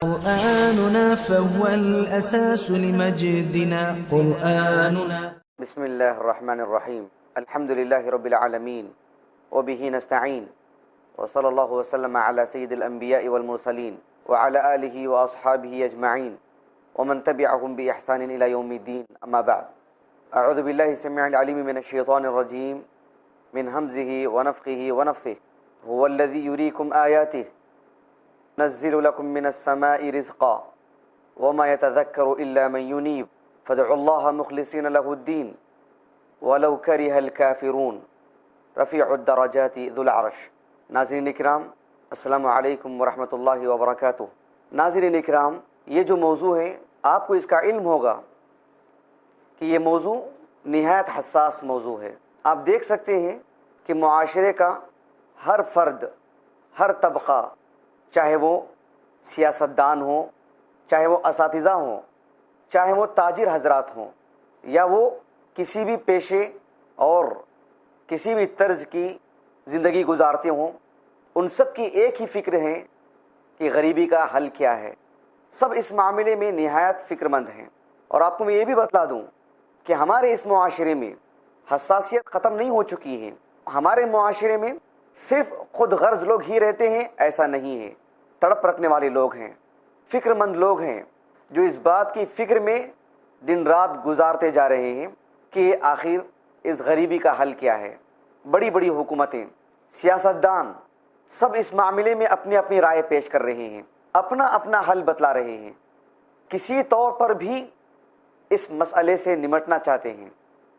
قرآننا فهو الأساس لمجدنا قرآننا. بسم الله الرحمن الرحيم. الحمد لله رب العالمين وبه نستعين وصلى الله وسلم على سيد الأنبياء والمرسلين وعلى آله وأصحابه أجمعين ومن تبعهم بإحسان إلى يوم الدين. أما بعد، أعوذ بالله السميع العليم من الشيطان الرجيم من همزه ونفخه ونفثه. هو الذي يريكم آياته نزل لكم من السماء رزقا وما يتذكر إلا من ينيب فادعوا الله مخلصين له الدين ولو كره الكافرون رفيع الدرجات ذو العرش. ناظرین اکرام، السلام علیکم ورحمۃ اللہ وبرکاتہ. ناظرین اکرام، یہ جو موضوع ہے آپ کو اس کا علم ہوگا کہ یہ موضوع نہایت حساس موضوع ہے. آپ دیکھ سکتے ہیں کہ معاشرے کا ہر فرد، ہر طبقہ، چاہے وہ سیاستدان ہوں، چاہے وہ اساتذہ ہوں، چاہے وہ تاجر حضرات ہوں، یا وہ کسی بھی پیشے اور کسی بھی طرز کی زندگی گزارتے ہوں، ان سب کی ایک ہی فکر ہے کہ غریبی کا حل کیا ہے. سب اس معاملے میں نہایت فکر مند ہیں. اور آپ کو میں یہ بھی بتلا دوں کہ ہمارے اس معاشرے میں حساسیت ختم نہیں ہو چکی ہے. ہمارے معاشرے میں صرف خود غرض لوگ ہی رہتے ہیں ایسا نہیں ہے. تڑپ رکھنے والے لوگ ہیں، فکر مند لوگ ہیں، جو اس بات کی فکر میں دن رات گزارتے جا رہے ہیں کہ آخر اس غریبی کا حل کیا ہے. بڑی بڑی حکومتیں، سیاستدان سب اس معاملے میں اپنی اپنی رائے پیش کر رہے ہیں، اپنا اپنا حل بتلا رہے ہیں، کسی طور پر بھی اس مسئلے سے نمٹنا چاہتے ہیں.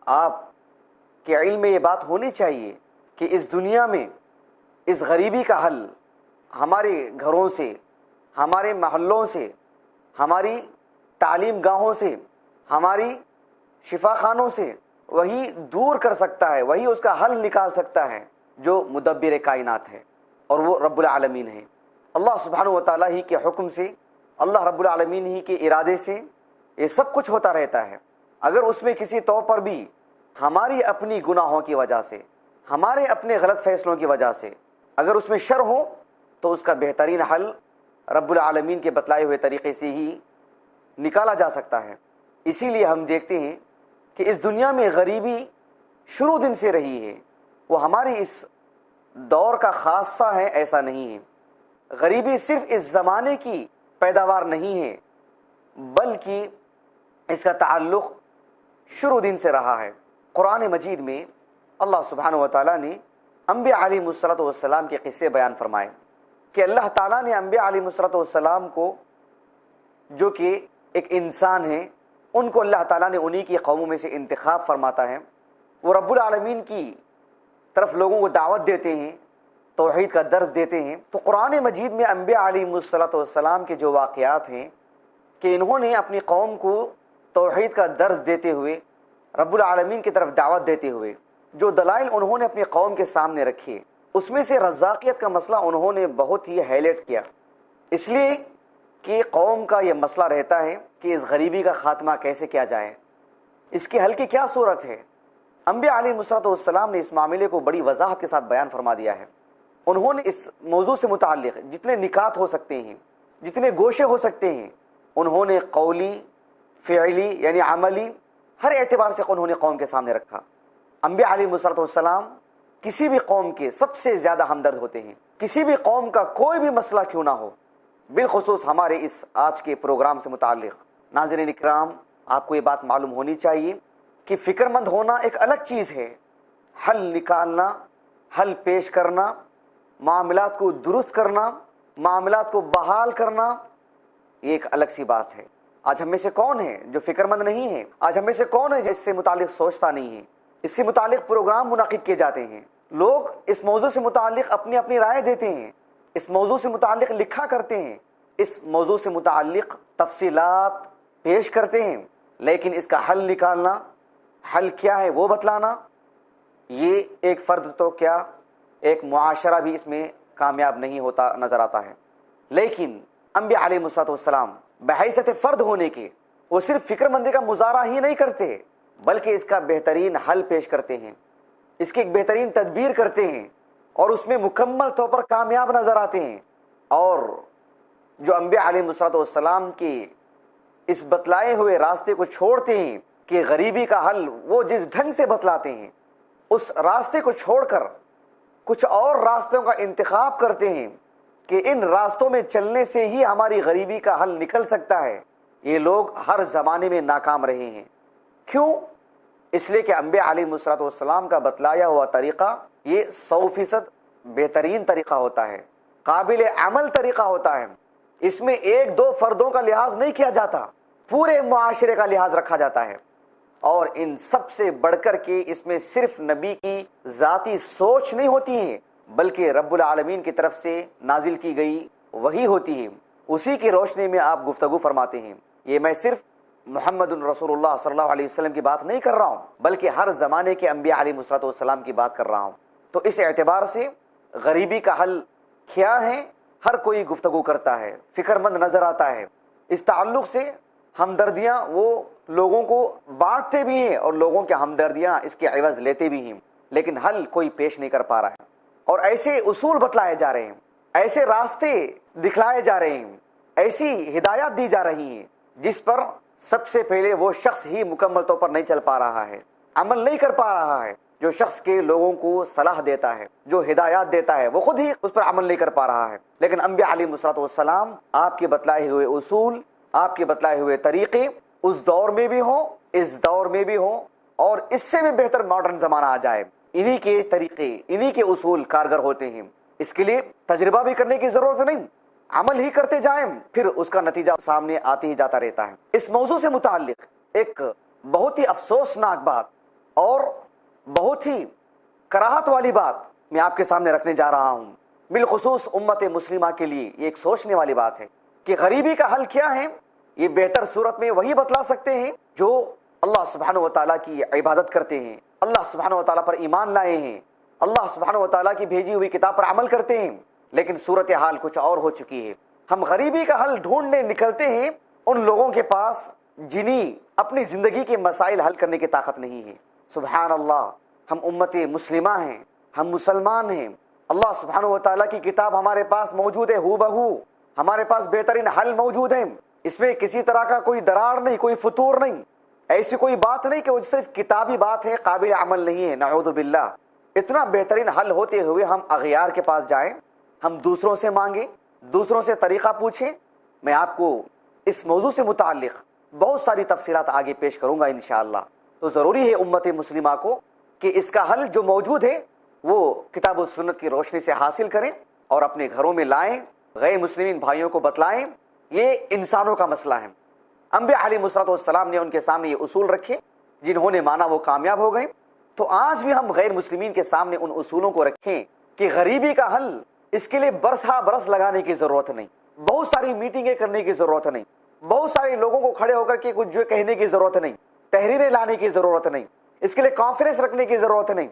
آپ کے علم میں یہ بات ہونی چاہیے کہ اس دنیا میں اس غریبی کا حل ہمارے گھروں سے، ہمارے محلوں سے، ہماری تعلیم گاہوں سے، ہماری شفا خانوں سے وہی دور کر سکتا ہے، وہی اس کا حل نکال سکتا ہے جو مدبر کائنات ہے، اور وہ رب العالمین ہے. اللہ سبحانہ و تعالیٰ ہی کے حکم سے، اللہ رب العالمین ہی کے ارادے سے یہ سب کچھ ہوتا رہتا ہے. اگر اس میں کسی طور پر بھی ہماری اپنی گناہوں کی وجہ سے، ہمارے اپنے غلط فیصلوں کی وجہ سے اگر اس میں شر ہو، تو اس کا بہترین حل رب العالمین کے بتلائے ہوئے طریقے سے ہی نکالا جا سکتا ہے. اسی لیے ہم دیکھتے ہیں کہ اس دنیا میں غریبی شروع دن سے رہی ہے. وہ ہماری اس دور کا خاصہ ہے ایسا نہیں ہے. غریبی صرف اس زمانے کی پیداوار نہیں ہے، بلکہ اس کا تعلق شروع دن سے رہا ہے. قرآن مجید میں اللہ سبحانہ و تعالیٰ نے انبیاء علیہ الصلوۃ والسلام کے قصے بیان فرمائے کہ اللہ تعالیٰ نے انبیاء علیہ الصلوۃ والسلام کو، جو کہ ایک انسان ہیں، ان کو اللہ تعالیٰ نے انہی کی قوموں میں سے انتخاب فرماتا ہے. وہ رب العالمین کی طرف لوگوں کو دعوت دیتے ہیں، توحید کا درس دیتے ہیں. تو قرآن مجید میں انبیاء علیہ الصلوۃ والسلام کے جو واقعات ہیں کہ انہوں نے اپنی قوم کو توحید کا درس دیتے ہوئے، رب العالمین کی طرف دعوت دیتے ہوئے جو دلائل انہوں نے اپنی قوم کے سامنے رکھے، اس میں سے رزاقیت کا مسئلہ انہوں نے بہت ہی ہائلائٹ کیا، اس لیے کہ قوم کا یہ مسئلہ رہتا ہے کہ اس غریبی کا خاتمہ کیسے کیا جائے، اس کے حل کی کیا صورت ہے. انبیاء علیہ الصلوۃ والسلام نے اس معاملے کو بڑی وضاحت کے ساتھ بیان فرما دیا ہے. انہوں نے اس موضوع سے متعلق جتنے نکات ہو سکتے ہیں، جتنے گوشے ہو سکتے ہیں، انہوں نے قولی، فعلی یعنی عملی ہر اعتبار سے انہوں نے قوم کے سامنے رکھا. انبیاء علیہ الصلوۃ والسلام کسی بھی قوم کے سب سے زیادہ ہمدرد ہوتے ہیں. کسی بھی قوم کا کوئی بھی مسئلہ کیوں نہ ہو، بالخصوص ہمارے اس آج کے پروگرام سے متعلق. ناظرین اکرام، آپ کو یہ بات معلوم ہونی چاہیے کہ فکر مند ہونا ایک الگ چیز ہے، حل نکالنا، حل پیش کرنا، معاملات کو درست کرنا، معاملات کو بحال کرنا، یہ ایک الگ سی بات ہے. آج ہم میں سے کون ہے جو فکر مند نہیں ہے؟ آج ہم میں سے کون ہے جو اس سے متعلق سوچتا نہیں ہے؟ اس سے متعلق پروگرام منعقد کیے جاتے ہیں، لوگ اس موضوع سے متعلق اپنی اپنی رائے دیتے ہیں، اس موضوع سے متعلق لکھا کرتے ہیں، اس موضوع سے متعلق تفصیلات پیش کرتے ہیں، لیکن اس کا حل نکالنا، حل کیا ہے وہ بتلانا، یہ ایک فرد تو کیا ایک معاشرہ بھی اس میں کامیاب نہیں ہوتا نظر آتا ہے. لیکن انبیاء علیہ الصلوۃ والسلام بحیثیت فرد ہونے کے وہ صرف فکر مندی کا مظاہرہ ہی نہیں کرتے، بلکہ اس کا بہترین حل پیش کرتے ہیں، اس کی ایک بہترین تدبیر کرتے ہیں، اور اس میں مکمل طور پر کامیاب نظر آتے ہیں. اور جو انبیاء علیہ السلام کے اس بتلائے ہوئے راستے کو چھوڑتے ہیں کہ غریبی کا حل وہ جس ڈھنگ سے بتلاتے ہیں، اس راستے کو چھوڑ کر کچھ اور راستوں کا انتخاب کرتے ہیں کہ ان راستوں میں چلنے سے ہی ہماری غریبی کا حل نکل سکتا ہے، یہ لوگ ہر زمانے میں ناکام رہے ہیں۔ کیوں؟ اس لیے کہ انبیاء علیہ السلام کا بتلایا ہوا طریقہ یہ 100% بہترین طریقہ ہوتا ہے، قابل عمل طریقہ ہوتا ہے۔ اس میں ایک دو فردوں کا لحاظ نہیں کیا جاتا، پورے معاشرے کا لحاظ رکھا جاتا ہے، اور ان سب سے بڑھ کر کے اس میں صرف نبی کی ذاتی سوچ نہیں ہوتی ہے، بلکہ رب العالمین کی طرف سے نازل کی گئی وحی ہوتی ہے، اسی کی روشنی میں آپ گفتگو فرماتے ہیں۔ یہ میں صرف محمد رسول اللہ صلی اللہ علیہ وسلم کی بات نہیں کر رہا ہوں، بلکہ ہر زمانے کے انبیاء علیہ السلام کی بات کر رہا ہوں۔ تو اس اعتبار سے غریبی کا حل کیا ہے ہر کوئی گفتگو کرتا ہے، فکر مند نظر آتا ہے۔ اس تعلق سے ہمدردیاں وہ لوگوں کو بانٹتے بھی ہیں اور لوگوں کی ہمدردیاں اس کے عوض لیتے بھی ہیں، لیکن حل کوئی پیش نہیں کر پا رہا ہے، اور ایسے اصول بتلائے جا رہے ہیں، ایسے راستے دکھلائے جا رہے ہیں، ایسی ہدایات دی جا رہی ہیں جس پر سب سے پہلے وہ شخص ہی مکمل طور پر نہیں چل پا رہا ہے، عمل نہیں کر پا رہا ہے۔ جو شخص کے لوگوں کو صلاح دیتا ہے، جو ہدایات دیتا ہے، وہ خود ہی اس پر عمل نہیں کر پا رہا ہے۔ لیکن انبیاء علیہ السلام آپ کے بتلائے ہوئے اصول، آپ کے بتلائے ہوئے طریقے اس دور میں بھی ہوں، اس دور میں بھی ہوں، اور اس سے بھی بہتر ماڈرن زمانہ آ جائے، انہی کے طریقے، انہی کے اصول کارگر ہوتے ہیں۔ اس کے لیے تجربہ بھی کرنے کی ضرورت نہیں، عمل ہی کرتے جائیں، پھر اس کا نتیجہ سامنے آتے ہی جاتا رہتا ہے۔ اس موضوع سے متعلق ایک بہت ہی افسوسناک بات اور بہت ہی کراہت والی بات میں آپ کے سامنے رکھنے جا رہا ہوں، بالخصوص امت مسلمہ کے لیے یہ ایک سوچنے والی بات ہے کہ غریبی کا حل کیا ہے۔ یہ بہتر صورت میں وہی بتلا سکتے ہیں جو اللہ سبحانہ و تعالیٰ کی عبادت کرتے ہیں، اللہ سبحانہ و تعالیٰ پر ایمان لائے ہیں، اللہ سبحانہ و تعالیٰ کی بھیجی ہوئی کتاب پر عمل کرتے ہیں، لیکن صورتحال کچھ اور ہو چکی ہے۔ ہم غریبی کا حل ڈھونڈنے نکلتے ہیں ان لوگوں کے پاس جنہیں اپنی زندگی کے مسائل حل کرنے کی طاقت نہیں ہے۔ سبحان اللہ، ہم امت مسلمہ ہیں، ہم مسلمان ہیں، اللہ سبحانہ و تعالیٰ کی کتاب ہمارے پاس موجود ہے، ہو بہو ہمارے پاس بہترین حل موجود ہے، اس میں کسی طرح کا کوئی درار نہیں، کوئی فتور نہیں، ایسی کوئی بات نہیں کہ وہ صرف کتابی بات ہے، قابل عمل نہیں ہے، نعوذ باللہ۔ اتنا بہترین حل ہوتے ہوئے ہم اغیار کے پاس جائیں، ہم دوسروں سے مانگیں، دوسروں سے طریقہ پوچھیں۔ میں آپ کو اس موضوع سے متعلق بہت ساری تفصیلات آگے پیش کروں گا انشاءاللہ۔ تو ضروری ہے امت مسلمہ کو کہ اس کا حل جو موجود ہے وہ کتاب و سنت کی روشنی سے حاصل کریں اور اپنے گھروں میں لائیں، غیر مسلمین بھائیوں کو بتلائیں۔ یہ انسانوں کا مسئلہ ہے، انبیاء علیہ السلام نے ان کے سامنے یہ اصول رکھے، جنہوں نے مانا وہ کامیاب ہو گئے۔ تو آج بھی ہم غیر مسلمین کے سامنے ان اصولوں کو رکھیں کہ غریبی کا حل، اس کے لیے برس ہا برس لگانے کی ضرورت نہیں، بہت ساری میٹنگیں کرنے کی ضرورت نہیں، بہت سارے لوگوں کو کھڑے ہو کر کے کچھ جو کہنے کی ضرورت نہیں، تحریریں لانے کی ضرورت نہیں، اس کے لیے کانفرنس رکھنے کی ضرورت نہیں،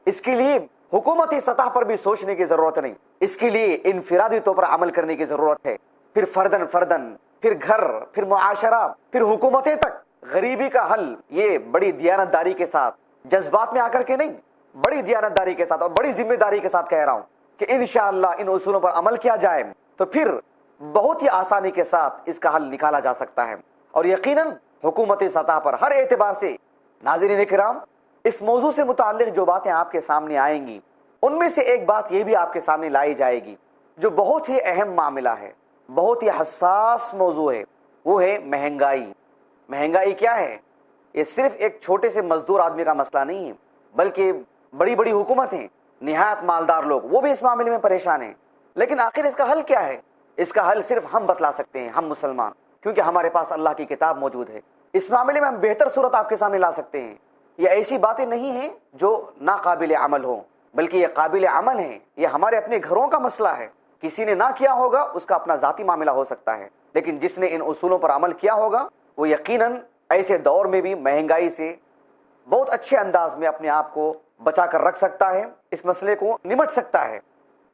اس کے لیے حکومتی سطح پر بھی سوچنے کی ضرورت نہیں، اس کے لیے انفرادی طور پر عمل کرنے کی ضرورت ہے، پھر فردن فردن، پھر گھر، پھر معاشرہ، پھر حکومتیں تک۔ غریبی کا حل یہ بڑی دیانتداری کے ساتھ، جذبات میں آ کر کے نہیں، بڑی دیانتداری کے ساتھ اور بڑی ذمہ داری کے ساتھ کہہ رہا ہوں کہ انشاءاللہ ان اصولوں پر عمل کیا جائے تو پھر بہت ہی آسانی کے ساتھ اس کا حل نکالا جا سکتا ہے، اور یقیناً حکومتی سطح پر ہر اعتبار سے۔ ناظرین کرام، اس موضوع سے متعلق جو باتیں آپ کے سامنے آئیں گی ان میں سے ایک بات یہ بھی آپ کے سامنے لائی جائے گی جو بہت ہی اہم معاملہ ہے، بہت ہی حساس موضوع ہے، وہ ہے مہنگائی۔ مہنگائی کیا ہے؟ یہ صرف ایک چھوٹے سے مزدور آدمی کا مسئلہ نہیں ہے، بلکہ بڑی بڑی حکومتیں، نہایت مالدار لوگ، وہ بھی اس معاملے میں پریشان ہیں۔ لیکن آخر اس کا حل کیا ہے؟ اس کا حل صرف ہم بتلا سکتے ہیں، ہم مسلمان، کیونکہ ہمارے پاس اللہ کی کتاب موجود ہے۔ اس معاملے میں ہم بہتر صورت آپ کے سامنے لا سکتے ہیں۔ یہ ایسی باتیں نہیں ہیں جو ناقابل عمل ہوں، بلکہ یہ قابل عمل ہیں۔ یہ ہمارے اپنے گھروں کا مسئلہ ہے، کسی نے نہ کیا ہوگا اس کا اپنا ذاتی معاملہ ہو سکتا ہے، لیکن جس نے ان اصولوں پر عمل کیا ہوگا وہ یقیناً ایسے دور میں بھی مہنگائی سے بہت اچھے انداز میں اپنے آپ کو بچا کر رکھ سکتا ہے، اس مسئلے کو نمٹ سکتا ہے۔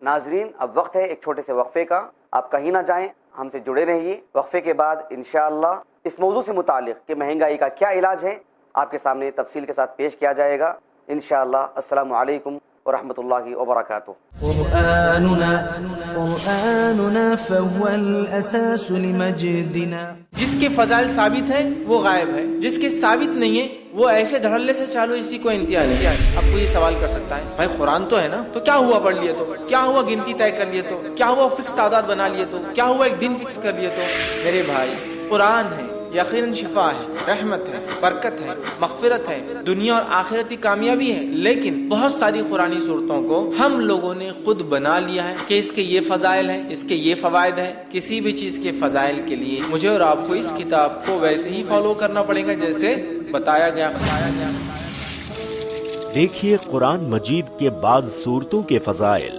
ناظرین، اب وقت ہے ایک چھوٹے سے وقفے کا، آپ کہیں نہ جائیں، ہم سے جڑے رہیے۔ وقفے کے بعد انشاءاللہ اس موضوع سے متعلق کہ مہنگائی کا کیا علاج ہے آپ کے سامنے تفصیل کے ساتھ پیش کیا جائے گا انشاءاللہ۔ السلام علیکم ورحمۃ اللہ وبرکاتہ۔ قرآننا فهو الأساس لمجدنا۔ جس کے فضائل ثابت ہے وہ غائب ہے، جس کے ثابت نہیں ہے وہ ایسے دھڑلے سے چالو، اسی کو انتہا نہیں۔ اب کوئی یہ سوال کر سکتا ہے بھائی قرآن تو ہے نا، تو کیا ہوا پڑھ لیے تو، کیا ہوا گنتی طے کر لیے تو، کیا ہوا فکس تعداد بنا لیے تو، کیا ہوا ایک دن فکس کر لیے تو؟ میرے بھائی قرآن ہے، یقیناً شفا ہے، رحمت ہے، برکت ہے، مغفرت ہے، دنیا اور آخرتی کامیابی ہے، لیکن بہت ساری قرآنی صورتوں کو ہم لوگوں نے خود بنا لیا ہے کہ اس کے یہ فضائل ہیں، اس کے یہ فوائد ہیں۔ کسی بھی چیز کے فضائل کے لیے مجھے اور آپ کو اس کتاب کو ویسے ہی فالو کرنا پڑے گا جیسے بتایا گیا۔ دیکھیے قرآن مجید کے بعض صورتوں کے فضائل۔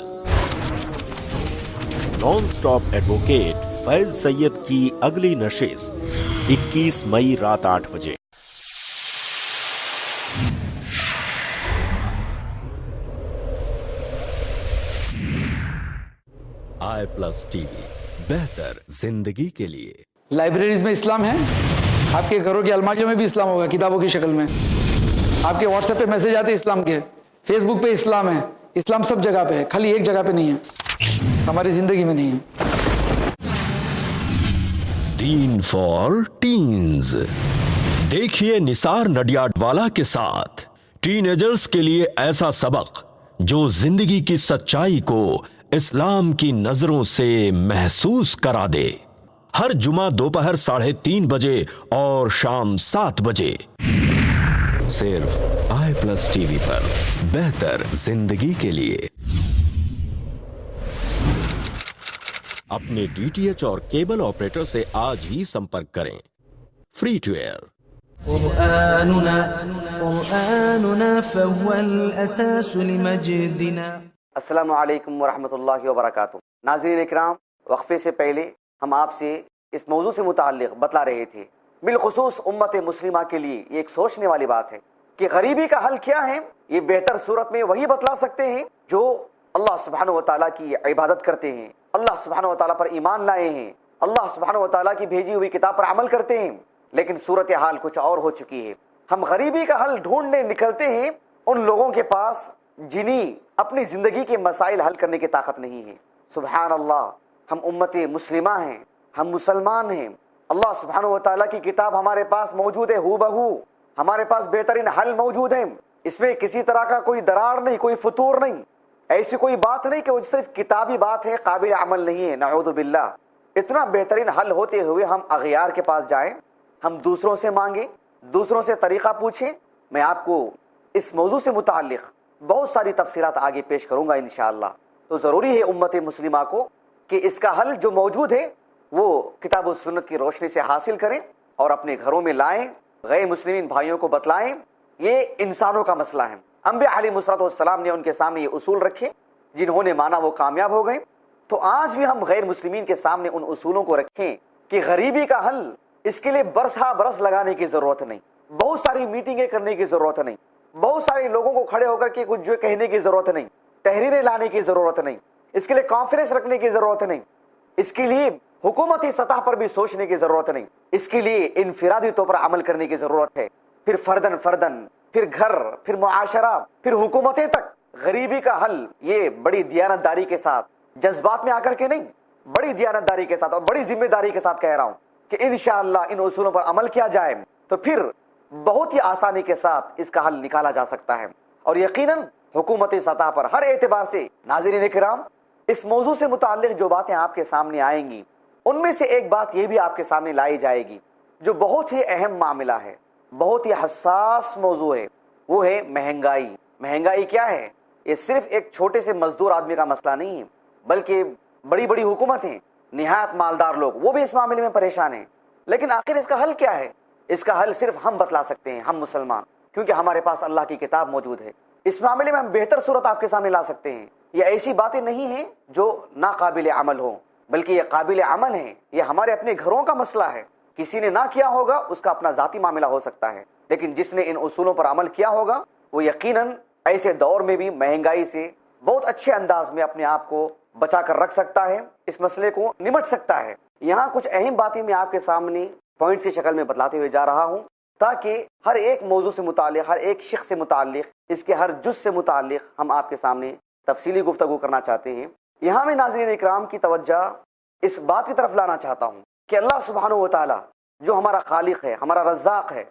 نان سٹاپ ایڈوکیٹ فیض سید کی اگلی نشست 21 مئی رات 8 بجے۔ i+ TV بہتر زندگی کے لیے۔ لائبریریز میں اسلام ہے، آپ کے گھروں کی الماریوں میں بھی اسلام ہوگا کتابوں کی شکل میں، آپ کے واٹس ایپ پہ میسج آتے اسلام کے، فیس بک پہ اسلام ہے، اسلام سب جگہ پہ ہے، خالی ایک جگہ پہ نہیں ہے، ہماری زندگی میں نہیں ہے۔ دین فار ٹینز، دیکھیے نثار نڈیاڈ والا کے ساتھ ٹین ایجرز کے لیے ایسا سبق جو زندگی کی سچائی کو اسلام کی نظروں سے محسوس کرا دے۔ ہر جمعہ دوپہر 3:30 بجے اور شام 7 بجے صرف i+ TV پر، بہتر زندگی کے لیے۔ اپنے DTH اور کیبل آپریٹر سے آج ہی سمپرک کریں۔ Free to year. قرآننا فهو الأساس لمجدنا۔ السلام علیکم ورحمۃ اللہ وبرکاتہ۔ ناظرین اکرام، وقفے سے پہلے ہم آپ سے اس موضوع سے متعلق بتلا رہے تھے، بالخصوص امت مسلمہ کے لیے یہ ایک سوچنے والی بات ہے کہ غریبی کا حل کیا ہے۔ یہ بہتر صورت میں وہی بتلا سکتے ہیں جو اللہ سبحانہ و تعالیٰ کی عبادت کرتے ہیں، اللہ سبحانہ و تعالیٰ پر ایمان لائے ہیں، اللہ سبحانہ و تعالیٰ کی بھیجی ہوئی کتاب پر عمل کرتے ہیں، لیکن صورتحال کچھ اور ہو چکی ہے۔ ہم غریبی کا حل ڈھونڈنے نکلتے ہیں ان لوگوں کے پاس جنہیں اپنی زندگی کے مسائل حل کرنے کی طاقت نہیں ہے۔ سبحان اللہ، ہم امت مسلمہ ہیں، ہم مسلمان ہیں، اللہ سبحانہ و تعالیٰ کی کتاب ہمارے پاس موجود ہے، ہو بہو ہمارے پاس بہترین حل موجود ہے، اس میں کسی طرح کا کوئی درار نہیں، کوئی فتور نہیں، ایسی کوئی بات نہیں کہ وہ صرف کتابی بات ہے، قابل عمل نہیں ہے، نعوذ باللہ۔ اتنا بہترین حل ہوتے ہوئے ہم اغیار کے پاس جائیں، ہم دوسروں سے مانگیں، دوسروں سے طریقہ پوچھیں۔ میں آپ کو اس موضوع سے متعلق بہت ساری تفصیلات آگے پیش کروں گا انشاءاللہ۔ تو ضروری ہے امت مسلمہ کو کہ اس کا حل جو موجود ہے وہ کتاب و سنت کی روشنی سے حاصل کریں اور اپنے گھروں میں لائیں، غیر مسلمین بھائیوں کو بتلائیں۔ یہ انسانوں کا مسئلہ ہے، انبیاء علیہ السلام نے ان کے سامنے یہ اصول رکھے، جنہوں نے مانا وہ کامیاب ہو گئے۔ تو آج بھی ہم غیر مسلمین کے سامنے ان اصولوں کو رکھیں کہ غریبی کا حل، اس کے لیے برس ہا برس لگانے کی ضرورت نہیں، بہت ساری میٹنگیں کرنے کی ضرورت نہیں، بہت سارے لوگوں کو کھڑے ہو کر کے کچھ جو کہنے کی ضرورت نہیں، تحریریں لانے کی ضرورت نہیں، اس کے لیے کانفرنس رکھنے کی ضرورت نہیں، اس کے لیے حکومتی سطح پر بھی سوچنے کی ضرورت نہیں، اس کے لیے انفرادی طور پر عمل کرنے کی ضرورت ہے، پھر فردن پھر گھر، پھر معاشرہ، پھر حکومتیں تک۔ غریبی کا حل یہ بڑی دیانتداری کے ساتھ، جذبات میں آ کر کے نہیں، بڑی دیانتداری کے ساتھ اور بڑی ذمہ داری کے ساتھ کہہ رہا ہوں کہ انشاءاللہ ان اصولوں پر عمل کیا جائے تو پھر بہت ہی آسانی کے ساتھ اس کا حل نکالا جا سکتا ہے، اور یقیناً حکومتی سطح پر ہر اعتبار سے۔ ناظرین کرام، اس موضوع سے متعلق جو باتیں آپ کے سامنے آئیں گی، ان میں سے ایک بات یہ بھی آپ کے سامنے لائی جائے گی جو بہت ہی اہم معاملہ ہے، بہت ہی حساس موضوع ہے، وہ ہے مہنگائی۔ مہنگائی کیا ہے؟ یہ صرف ایک چھوٹے سے مزدور آدمی کا مسئلہ نہیں ہے، بلکہ بڑی بڑی حکومتیں، نہایت مالدار لوگ، وہ بھی اس معاملے میں پریشان ہیں۔ لیکن آخر اس کا حل کیا ہے؟ اس کا حل صرف ہم بتلا سکتے ہیں، ہم مسلمان، کیونکہ ہمارے پاس اللہ کی کتاب موجود ہے۔ اس معاملے میں ہم بہتر صورت آپ کے سامنے لا سکتے ہیں۔ یہ ایسی باتیں نہیں ہیں جو ناقابل عمل ہوں، بلکہ یہ قابل عمل ہیں۔ یہ ہمارے اپنے گھروں کا مسئلہ ہے، کسی نے نہ کیا ہوگا اس کا اپنا ذاتی معاملہ ہو سکتا ہے، لیکن جس نے ان اصولوں پر عمل کیا ہوگا وہ یقیناً ایسے دور میں بھی مہنگائی سے بہت اچھے انداز میں اپنے آپ کو بچا کر رکھ سکتا ہے، اس مسئلے کو نمٹ سکتا ہے۔ یہاں کچھ اہم باتیں میں آپ کے سامنے پوائنٹس کی شکل میں بتلاتے ہوئے جا رہا ہوں۔ تاکہ ہر ایک موضوع سے متعلق، ہر ایک شخص سے متعلق، اس کے ہر جز سے متعلق ہم آپ کے سامنے تفصیلی گفتگو کرنا چاہتے ہیں۔ یہاں میں ناظرین اکرام کی توجہ اس بات کی طرف لانا چاہتا ہوں کہ اللہ سبحانہ و تعالیٰ جو ہمارا خالق ہے، ہمارا رزاق ہے،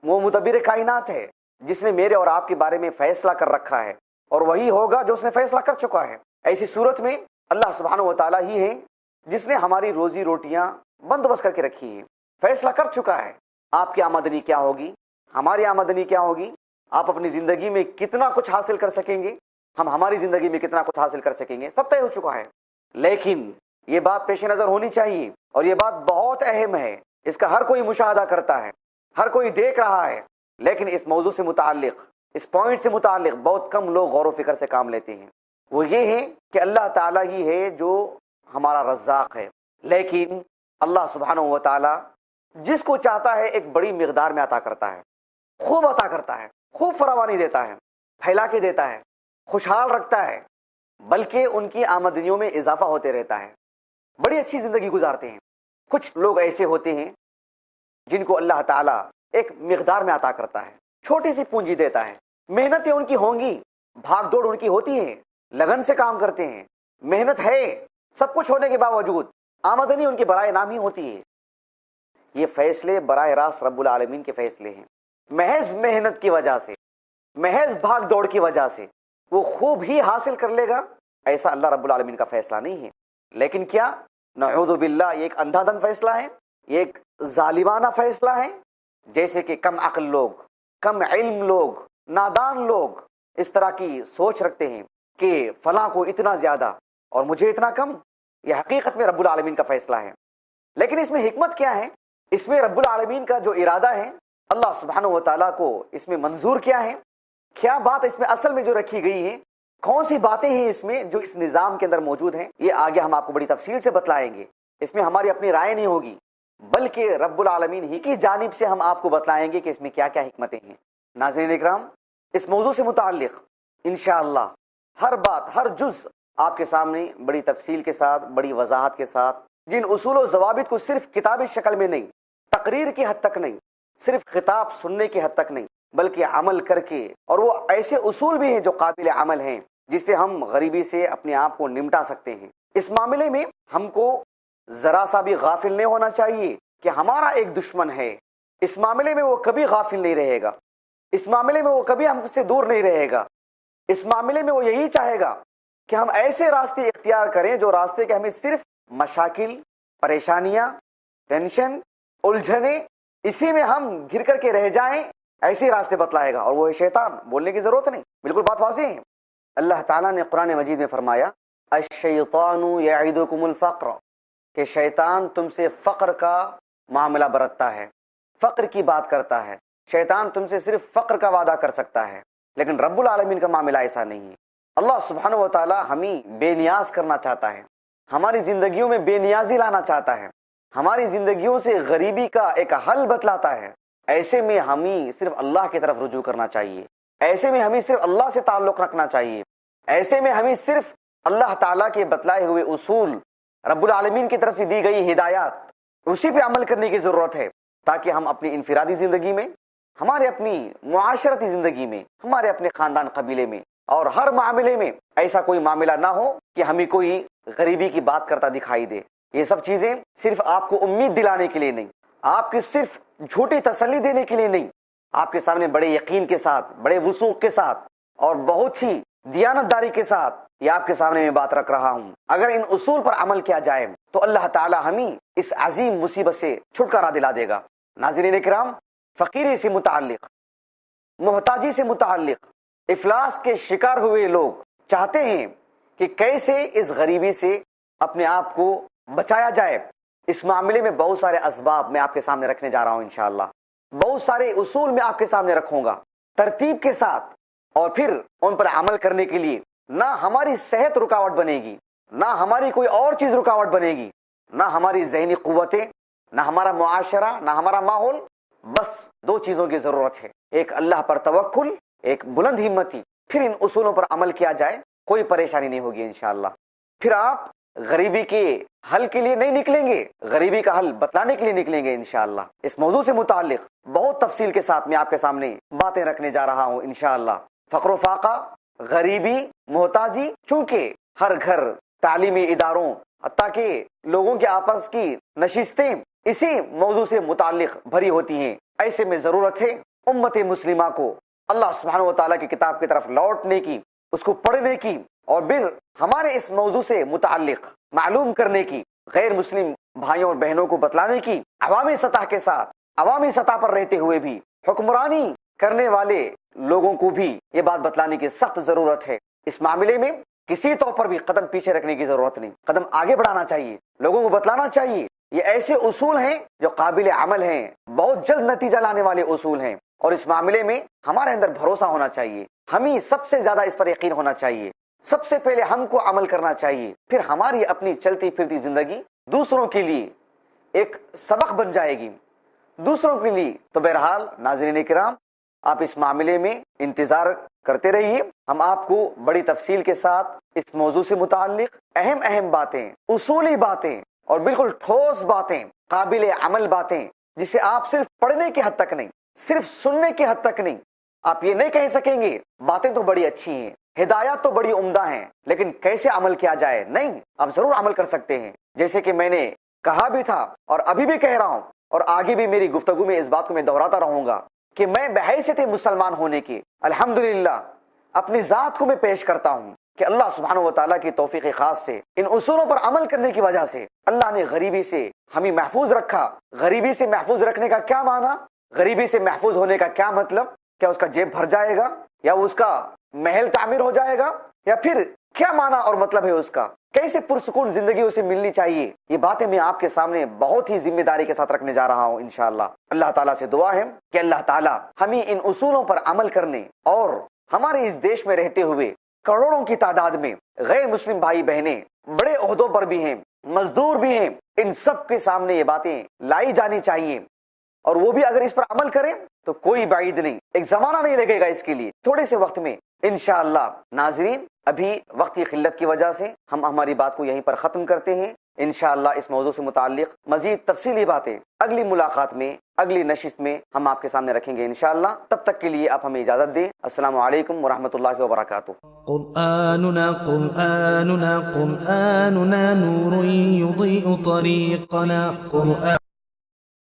وہ مدبر کائنات ہے، جس نے میرے اور آپ کے بارے میں فیصلہ کر رکھا ہے، اور وہی ہوگا جو اس نے فیصلہ کر چکا ہے۔ ایسی صورت میں اللہ سبحانہ و تعالیٰ ہی ہے جس نے ہماری روزی روٹیاں بندوبست کر کے رکھی ہیں، فیصلہ کر چکا ہے آپ کی آمدنی کیا ہوگی، ہماری آمدنی کیا ہوگی، آپ اپنی زندگی میں کتنا کچھ حاصل کر سکیں گے، ہم ہماری زندگی میں کتنا کچھ حاصل کر سکیں گے، سب طے ہو چکا ہے۔ لیکن یہ بات پیش نظر ہونی چاہیے، اور یہ بات بہت اہم ہے، اس کا ہر کوئی مشاہدہ کرتا ہے، ہر کوئی دیکھ رہا ہے، لیکن اس موضوع سے متعلق، اس پوائنٹ سے متعلق بہت کم لوگ غور و فکر سے کام لیتے ہیں۔ وہ یہ ہے کہ اللہ تعالیٰ ہی ہے جو ہمارا رزاق ہے، لیکن اللہ سبحانہ و تعالیٰ جس کو چاہتا ہے ایک بڑی مقدار میں عطا کرتا ہے، خوب عطا کرتا ہے، خوب فراوانی دیتا ہے، پھیلا کے دیتا ہے، خوشحال رکھتا ہے، بلکہ ان کی آمدنیوں میں اضافہ ہوتے رہتا ہے، بڑی اچھی زندگی گزارتے ہیں۔ کچھ لوگ ایسے ہوتے ہیں جن کو اللہ تعالیٰ ایک مقدار میں عطا کرتا ہے، چھوٹی سی پونجی دیتا ہے، محنتیں ان کی ہوں گی، بھاگ دوڑ ان کی ہوتی ہے، لگن سے کام کرتے ہیں، محنت ہے، سب کچھ ہونے کے باوجود آمدنی ان کی برائے نام ہی ہوتی ہے۔ یہ فیصلے براہ راست رب العالمین کے فیصلے ہیں، محض محنت کی وجہ سے، محض بھاگ دوڑ کی وجہ سے وہ خوب ہی حاصل کر لے گا، ایسا اللہ رب العالمین کا فیصلہ نہیں ہے۔ لیکن کیا نعوذ باللہ یہ ایک اندھا دھند فیصلہ ہے، یہ ایک ظالمانہ فیصلہ ہے، جیسے کہ کم عقل لوگ، کم علم لوگ، نادان لوگ اس طرح کی سوچ رکھتے ہیں کہ فلاں کو اتنا زیادہ اور مجھے اتنا کم۔ یہ حقیقت میں رب العالمین کا فیصلہ ہے، لیکن اس میں حکمت کیا ہے، اس میں رب العالمین کا جو ارادہ ہے، اللہ سبحانہ و تعالیٰ کو اس میں منظور کیا ہے، کیا بات اس میں اصل میں جو رکھی گئی ہے، کون سی باتیں ہیں اس میں جو اس نظام کے اندر موجود ہیں، یہ آگے ہم آپ کو بڑی تفصیل سے بتلائیں گے۔ اس میں ہماری اپنی رائے نہیں ہوگی، بلکہ رب العالمین ہی کی جانب سے ہم آپ کو بتلائیں گے کہ اس میں کیا کیا حکمتیں ہیں۔ ناظرین اکرام، اس موضوع سے متعلق انشاءاللہ ہر بات، ہر جز آپ کے سامنے بڑی تفصیل کے ساتھ، بڑی وضاحت کے ساتھ، جن اصول و ضوابط کو صرف کتابی شکل میں نہیں، تقریر کی حد تک نہیں، صرف خطاب سننے کی حد تک نہیں، بلکہ عمل کر کے، اور وہ ایسے اصول بھی ہیں جو قابل عمل ہیں، جس سے ہم غریبی سے اپنے آپ کو نمٹا سکتے ہیں۔ اس معاملے میں ہم کو ذرا سا بھی غافل نہیں ہونا چاہیے کہ ہمارا ایک دشمن ہے، اس معاملے میں وہ کبھی غافل نہیں رہے گا، اس معاملے میں وہ کبھی ہم سے دور نہیں رہے گا، اس معاملے میں وہ یہی چاہے گا کہ ہم ایسے راستے اختیار کریں جو راستے کے ہمیں صرف مشاکل، پریشانیاں، ٹینشن، الجھنیں، اسی میں ہم گھر کر کے رہ جائیں، ایسے راستے بتلائے گا، اور وہ ہے شیطان۔ بولنے کی ضرورت نہیں، بالکل بات واضح ہے۔ اللہ تعالیٰ نے قرآن مجید میں فرمایا الشیطان یعدکم الفقر، کہ شیطان تم سے فقر کا معاملہ برتتا ہے، فقر کی بات کرتا ہے، شیطان تم سے صرف فقر کا وعدہ کر سکتا ہے، لیکن رب العالمین کا معاملہ ایسا نہیں ہے۔ اللہ سبحانہ و تعالیٰ ہمیں بے نیاز کرنا چاہتا ہے، ہماری زندگیوں میں بے نیازی لانا چاہتا ہے، ہماری زندگیوں سے غریبی کا ایک حل بتلاتا ہے۔ ایسے میں ہمیں صرف اللہ کی طرف رجوع کرنا چاہیے، ایسے میں ہمیں صرف اللہ سے تعلق رکھنا چاہیے، ایسے میں ہمیں صرف اللہ تعالیٰ کے بتلائے ہوئے اصول، رب العالمین کی طرف سے دی گئی ہدایات، اسی پہ عمل کرنے کی ضرورت ہے، تاکہ ہم اپنی انفرادی زندگی میں، ہمارے اپنی معاشرتی زندگی میں، ہمارے اپنے خاندان قبیلے میں، اور ہر معاملے میں ایسا کوئی معاملہ نہ ہو کہ ہمیں کوئی غریبی کی بات کرتا دکھائی دے۔ یہ سب چیزیں صرف آپ کو امید دلانے کے لیے نہیں، آپ کی صرف جھوٹی تسلی دینے کے لیے نہیں، آپ کے سامنے بڑے یقین کے ساتھ، بڑے وثوق کے ساتھ، اور بہت ہی دیانت داری کے ساتھ یہ آپ کے سامنے میں بات رکھ رہا ہوں۔ اگر ان اصول پر عمل کیا جائے تو اللہ تعالی ہمیں اس عظیم مصیبت سے چھٹکارا دلا دے گا۔ ناظرین کرام، فقیری سے متعلق، محتاجی سے متعلق، افلاس کے شکار ہوئے لوگ چاہتے ہیں کہ کیسے اس غریبی سے اپنے آپ کو بچایا جائے۔ اس معاملے میں بہت سارے اسباب میں آپ کے سامنے رکھنے جا رہا ہوں انشاءاللہ، بہت سارے اصول میں آپ کے سامنے رکھوں گا ترتیب کے ساتھ، اور پھر ان پر عمل کرنے کے لیے نہ ہماری صحت رکاوٹ بنے گی، نہ ہماری کوئی اور چیز رکاوٹ بنے گی، نہ ہماری ذہنی قوتیں، نہ ہمارا معاشرہ، نہ ہمارا ماحول۔ بس دو چیزوں کی ضرورت ہے، ایک اللہ پر توکل، ایک بلند ہمتی، پھر ان اصولوں پر عمل کیا جائے، کوئی پریشانی نہیں ہوگی انشاءاللہ۔ پھر آپ غریبی کے حل کے لیے نہیں نکلیں گے، غریبی کا حل بتلانے کے لیے نکلیں گے انشاءاللہ۔ اس موضوع سے متعلق بہت تفصیل کے ساتھ میں آپ کے سامنے باتیں رکھنے جا رہا ہوں انشاءاللہ۔ فقر و فاقہ، غریبی، محتاجی، چونکہ ہر گھر، تعلیمی اداروں، حتیٰ کہ لوگوں کے آپس کی نشستیں اسی موضوع سے متعلق بھری ہوتی ہیں۔ ایسے میں ضرورت ہے امت مسلمہ کو اللہ سبحانہ و تعالیٰ کی کتاب کی طرف لوٹنے کی، اس کو پڑھنے کی، اور پھر ہمارے اس موضوع سے متعلق معلوم کرنے کی، غیر مسلم بھائیوں اور بہنوں کو بتلانے کی، عوامی سطح کے ساتھ، عوامی سطح پر رہتے ہوئے بھی حکمرانی کرنے والے لوگوں کو بھی یہ بات بتلانے کی سخت ضرورت ہے۔ اس معاملے میں کسی طور پر بھی قدم پیچھے رکھنے کی ضرورت نہیں، قدم آگے بڑھانا چاہیے، لوگوں کو بتلانا چاہیے۔ یہ ایسے اصول ہیں جو قابل عمل ہیں، بہت جلد نتیجہ لانے والے اصول ہیں، اور اس معاملے میں ہمارے اندر بھروسہ ہونا چاہیے، ہمیں سب سے زیادہ اس پر یقین ہونا چاہیے۔ سب سے پہلے ہم کو عمل کرنا چاہیے، پھر ہماری اپنی چلتی پھرتی زندگی دوسروں کے لیے ایک سبق بن جائے گی، دوسروں کے لیے۔ تو بہرحال ناظرین کرام، آپ اس معاملے میں انتظار کرتے رہیے، ہم آپ کو بڑی تفصیل کے ساتھ اس موضوع سے متعلق اہم باتیں، اصولی باتیں، اور بالکل ٹھوس باتیں، قابل عمل باتیں، جسے آپ صرف پڑھنے کی حد تک نہیں، صرف سننے کی حد تک نہیں، آپ یہ نہیں کہہ سکیں گے باتیں تو بڑی اچھی ہیں، ہدایات تو بڑی عمدہ ہیں، لیکن کیسے عمل کیا جائے؟ نہیں، آپ ضرور عمل کر سکتے ہیں۔ جیسے کہ میں نے کہا بھی تھا اور ابھی بھی کہہ رہا ہوں، اور آگے بھی میری گفتگو میں اس بات کو میں دہراتا رہوں گا کہ میں بحیثیت مسلمان ہونے کے الحمدللہ اپنی ذات کو میں پیش کرتا ہوں کہ اللہ سبحانہ و تعالیٰ کی توفیق خاص سے، ان اصولوں پر عمل کرنے کی وجہ سے اللہ نے غریبی سے ہمیں محفوظ رکھا۔ غریبی سے محفوظ رکھنے کا کیا معنی؟ غریبی سے محفوظ ہونے کا کیا مطلب؟ کیا اس کا جیب بھر جائے گا، یا اس کا محل تعمیر ہو جائے گا، یا پھر کیا معنی اور مطلب ہے اس کا؟ کیسے پرسکون زندگی اسے ملنی چاہیے؟ یہ باتیں میں آپ کے سامنے بہت ہی ذمہ داری کے ساتھ رکھنے جا رہا ہوں انشاءاللہ۔ اللہ تعالیٰ سے دعا ہے کہ اللہ تعالیٰ ہمیں ان اصولوں پر عمل کرنے، اور ہمارے اس دیش میں رہتے ہوئے کروڑوں کی تعداد میں غیر مسلم بھائی بہنیں بڑے عہدوں پر بھی ہیں، مزدور بھی ہیں، ان سب کے سامنے یہ باتیں لائی جانی چاہیے، اور وہ بھی اگر اس پر عمل کریں تو کوئی بعید نہیں، ایک زمانہ نہیں لگے گا اس کے لیے، تھوڑے سے وقت میں انشاءاللہ۔ ناظرین، ابھی وقت کی قلت کی وجہ سے ہم ہماری بات کو یہیں پر ختم کرتے ہیں۔ انشاءاللہ اس موضوع سے متعلق مزید تفصیلی باتیں اگلی ملاقات میں، اگلی نشست میں ہم آپ کے سامنے رکھیں گے انشاءاللہ۔ تب تک کے لیے آپ ہمیں اجازت دیں۔ السلام علیکم ورحمۃ اللہ وبرکاتہ۔ قرآننا قرآننا قرآننا نور يضيء طريقنا قرآن